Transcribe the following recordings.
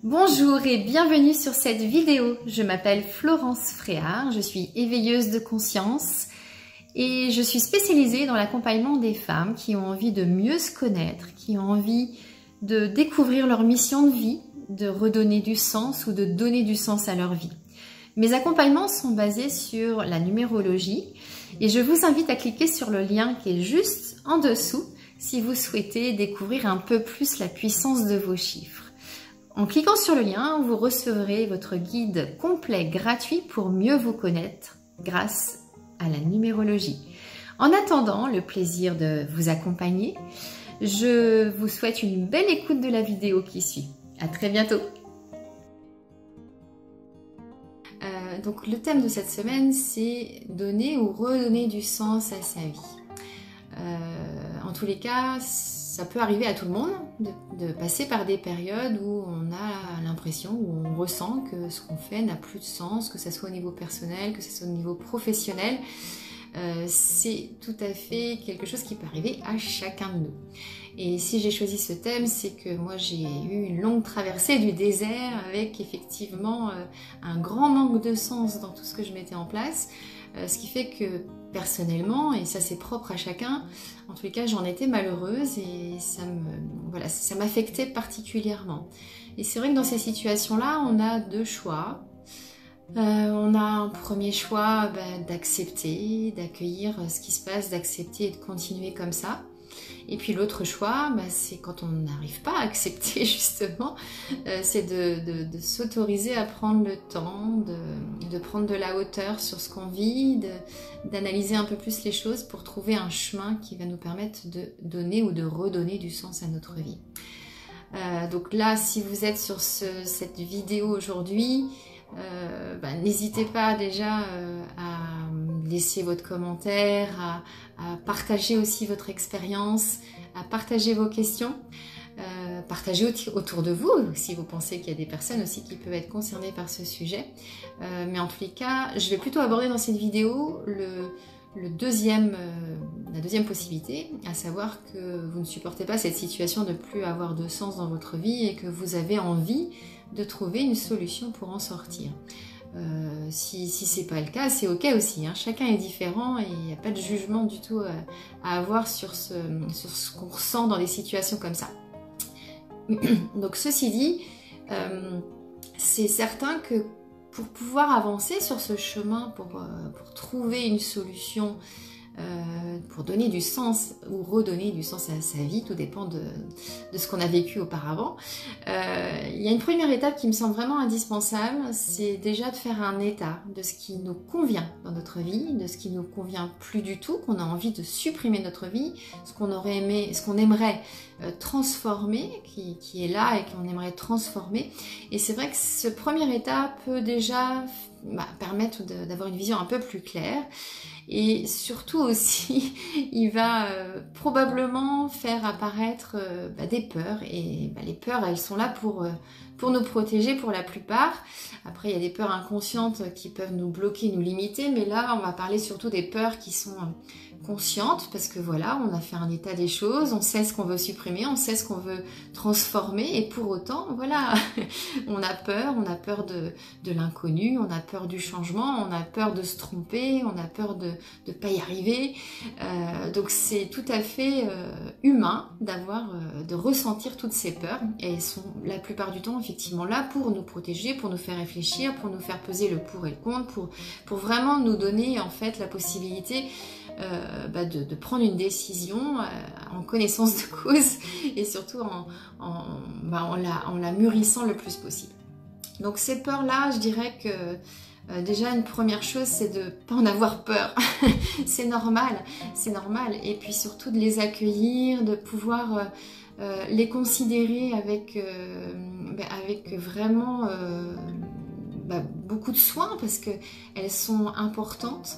Bonjour et bienvenue sur cette vidéo. Je m'appelle Florence Fréard, je suis éveilleuse de conscience et je suis spécialisée dans l'accompagnement des femmes qui ont envie de mieux se connaître, qui ont envie de découvrir leur mission de vie, de redonner du sens ou de donner du sens à leur vie. Mes accompagnements sont basés sur la numérologie et je vous invite à cliquer sur le lien qui est juste en dessous si vous souhaitez découvrir un peu plus la puissance de vos chiffres. En cliquant sur le lien, vous recevrez votre guide complet gratuit pour mieux vous connaître grâce à la numérologie. En attendant le plaisir de vous accompagner, je vous souhaite une belle écoute de la vidéo qui suit. À très bientôt. Donc le thème de cette semaine, c'est donner ou redonner du sens à sa vie. En tous les cas, ça peut arriver à tout le monde de passer par des périodes où on a l'impression, où on ressent que ce qu'on fait n'a plus de sens, que ce soit au niveau personnel, que ce soit au niveau professionnel. C'est tout à fait quelque chose qui peut arriver à chacun de nous. Et si j'ai choisi ce thème, c'est que moi j'ai eu une longue traversée du désert avec effectivement un grand manque de sens dans tout ce que je mettais en place. Ce qui fait que personnellement, et ça c'est propre à chacun, en tous les cas j'en étais malheureuse et ça m'affectait particulièrement. Et c'est vrai que dans ces situations-là, on a deux choix. On a un premier choix d'accepter, d'accueillir ce qui se passe, d'accepter et de continuer comme ça. Et puis l'autre choix, c'est quand on n'arrive pas à accepter justement, c'est de s'autoriser à prendre le temps, de prendre de la hauteur sur ce qu'on vit, d'analyser un peu plus les choses pour trouver un chemin qui va nous permettre de donner ou de redonner du sens à notre vie. Donc là, si vous êtes sur cette vidéo aujourd'hui, n'hésitez pas déjà à laisser votre commentaire, à partager aussi votre expérience, à partager vos questions, partager autour de vous si vous pensez qu'il y a des personnes aussi qui peuvent être concernées par ce sujet. Mais en tous les cas, je vais plutôt aborder dans cette vidéo la deuxième possibilité, à savoir que vous ne supportez pas cette situation de plus avoir de sens dans votre vie et que vous avez envie de trouver une solution pour en sortir. Si c'est pas le cas, c'est ok aussi, hein. Chacun est différent et il n'y a pas de jugement du tout à avoir sur ce qu'on ressent dans des situations comme ça. Donc ceci dit, c'est certain que pour pouvoir avancer sur ce chemin, pour trouver une solution, pour donner du sens ou redonner du sens à sa vie, tout dépend de ce qu'on a vécu auparavant. Il y a une première étape qui me semble vraiment indispensable, c'est déjà de faire un état de ce qui nous convient dans notre vie, de ce qui nous convient plus du tout, qu'on a envie de supprimer de notre vie, ce qu'on aimerait transformer, qui est là et qu'on aimerait transformer. Et c'est vrai que ce premier état peut déjà permettre d'avoir une vision un peu plus claire. Et surtout aussi, il va probablement faire apparaître des peurs. Et les peurs, elles sont là pour nous protéger pour la plupart. Après, il y a des peurs inconscientes qui peuvent nous bloquer, nous limiter. Mais là, on va parler surtout des peurs qui sont conscientes. Parce que voilà, on a fait un état des choses. On sait ce qu'on veut supprimer, on sait ce qu'on veut transformer. Et pour autant, voilà, on a peur de l'inconnu, on a peur du changement, on a peur de se tromper, on a peur de ne pas y arriver. Donc c'est tout à fait humain de ressentir toutes ces peurs et elles sont la plupart du temps effectivement là pour nous protéger, pour nous faire réfléchir, pour nous faire peser le pour et le contre, pour vraiment nous donner en fait la possibilité de prendre une décision en connaissance de cause et surtout en la mûrissant le plus possible. Donc ces peurs-là, je dirais que déjà une première chose, c'est de ne pas en avoir peur. C'est normal. Et puis surtout de les accueillir, de pouvoir les considérer avec vraiment beaucoup de soin parce qu'elles sont importantes.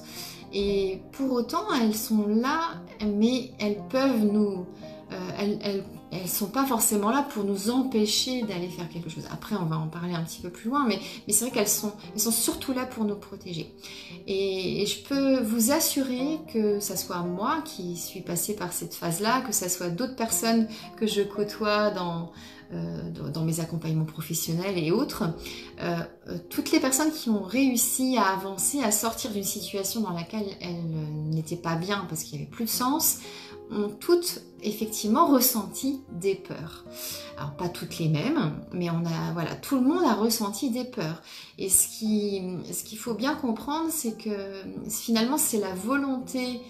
Et pour autant, elles sont là, mais elles peuvent nous... elles sont pas forcément là pour nous empêcher d'aller faire quelque chose. Après, on va en parler un petit peu plus loin, mais c'est vrai qu'elles sont surtout là pour nous protéger. Et je peux vous assurer que ça soit moi qui suis passée par cette phase-là, que ça soit d'autres personnes que je côtoie dans mes accompagnements professionnels et autres, toutes les personnes qui ont réussi à avancer, à sortir d'une situation dans laquelle elles n'étaient pas bien parce qu'il n'y avait plus de sens, ont toutes effectivement ressenti des peurs. Alors pas toutes les mêmes, mais voilà, tout le monde a ressenti des peurs. Et ce qu'il faut bien comprendre, c'est que finalement c'est la volonté,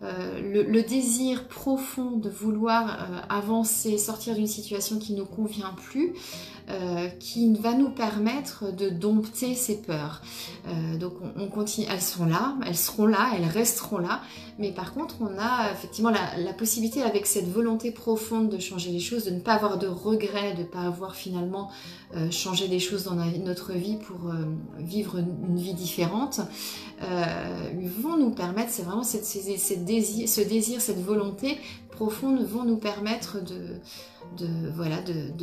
le désir profond de vouloir avancer, sortir d'une situation qui ne nous convient plus, qui va nous permettre de dompter ces peurs. Donc on continue, elles sont là, elles seront là, elles resteront là, mais par contre on a effectivement la possibilité avec cette volonté profonde de changer les choses, de ne pas avoir de regrets, de ne pas avoir finalement changé des choses dans notre vie pour vivre une vie différente, vont nous permettre, c'est vraiment ce désir, cette volonté profonde vont nous permettre de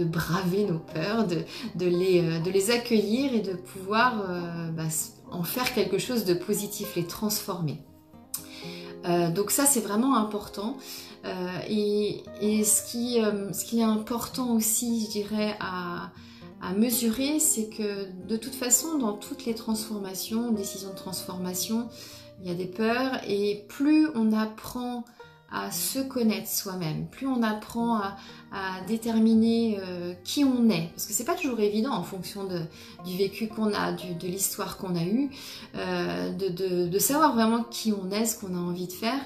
braver nos peurs, de les accueillir et de pouvoir en faire quelque chose de positif, les transformer. Donc ça c'est vraiment important. Et ce qui est important aussi, je dirais, à mesurer, c'est que de toute façon, dans toutes les transformations, décisions de transformation, il y a des peurs, et plus on apprend à se connaître soi-même, plus on apprend à déterminer qui on est, parce que c'est pas toujours évident en fonction du vécu qu'on a, de l'histoire qu'on a eue, de savoir vraiment qui on est, ce qu'on a envie de faire.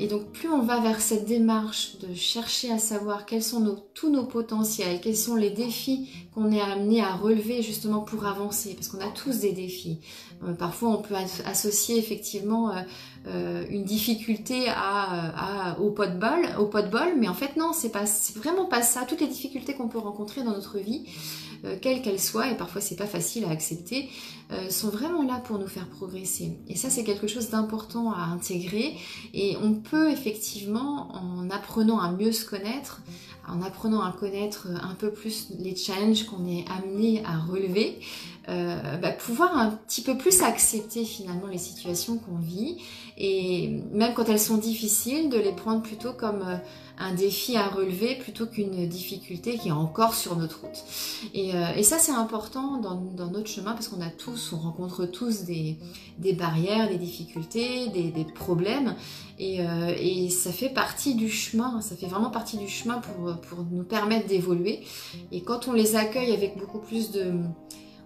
Et donc plus on va vers cette démarche de chercher à savoir quels sont tous nos potentiels, quels sont les défis qu'on est amené à relever justement pour avancer, parce qu'on a tous des défis. Parfois on peut associer effectivement une difficulté au pot de bol, mais en fait non, c'est vraiment pas ça. Toutes les difficultés qu'on peut rencontrer dans notre vie, quelles qu'elles soient, et parfois c'est pas facile à accepter, sont vraiment là pour nous faire progresser. Et ça c'est quelque chose d'important à intégrer, et on peut effectivement, en apprenant à mieux se connaître, en apprenant à connaître un peu plus les challenges qu'on est amené à relever, pouvoir un petit peu plus accepter finalement les situations qu'on vit, et même quand elles sont difficiles, de les prendre plutôt comme un défi à relever plutôt qu'une difficulté qui est encore sur notre route. Et ça c'est important dans notre chemin, parce on rencontre tous des barrières, des difficultés, des problèmes, et ça fait partie du chemin, ça fait vraiment partie du chemin pour nous permettre d'évoluer. Et quand on les accueille avec beaucoup plus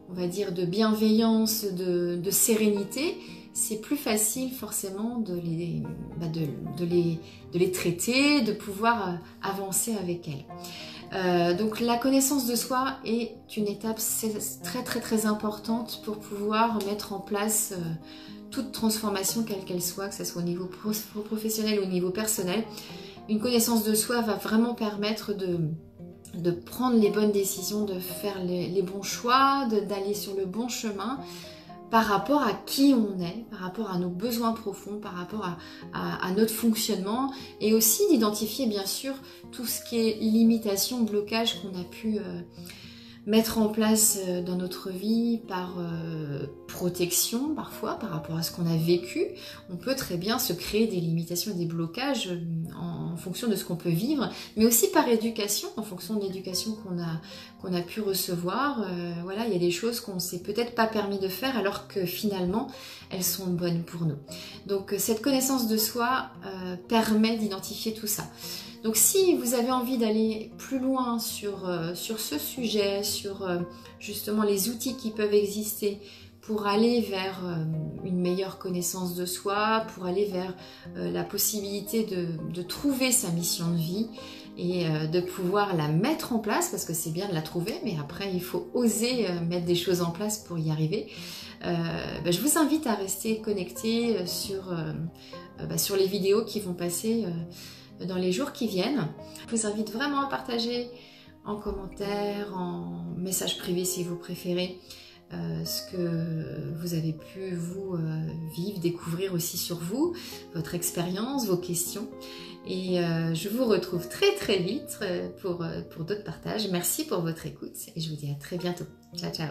on va dire de bienveillance, de sérénité, c'est plus facile forcément de les traiter, de pouvoir avancer avec elles. Donc la connaissance de soi est une étape très très très importante pour pouvoir mettre en place toute transformation quelle qu'elle soit, que ce soit au niveau professionnel ou au niveau personnel. Une connaissance de soi va vraiment permettre de prendre les bonnes décisions, de faire les bons choix, d'aller sur le bon chemin par rapport à qui on est, par rapport à nos besoins profonds, par rapport à notre fonctionnement, et aussi d'identifier bien sûr tout ce qui est limitation, blocage qu'on a pu mettre en place dans notre vie par protection parfois, par rapport à ce qu'on a vécu. On peut très bien se créer des limitations et des blocages en fonction de ce qu'on peut vivre, mais aussi par éducation, en fonction de l'éducation qu'on a pu recevoir. Voilà, il y a des choses qu'on ne s'est peut-être pas permis de faire alors que finalement elles sont bonnes pour nous. Donc cette connaissance de soi permet d'identifier tout ça. Donc si vous avez envie d'aller plus loin sur ce sujet, sur justement les outils qui peuvent exister pour aller vers une meilleure connaissance de soi, pour aller vers la possibilité de trouver sa mission de vie et de pouvoir la mettre en place, parce que c'est bien de la trouver, mais après il faut oser mettre des choses en place pour y arriver. Je vous invite à rester connecté sur les vidéos qui vont passer dans les jours qui viennent. Je vous invite vraiment à partager en commentaire, en message privé si vous préférez, ce que vous avez pu vous vivre, découvrir aussi sur vous, votre expérience, vos questions. Et je vous retrouve très très vite pour d'autres partages. Merci pour votre écoute et je vous dis à très bientôt. Ciao ciao.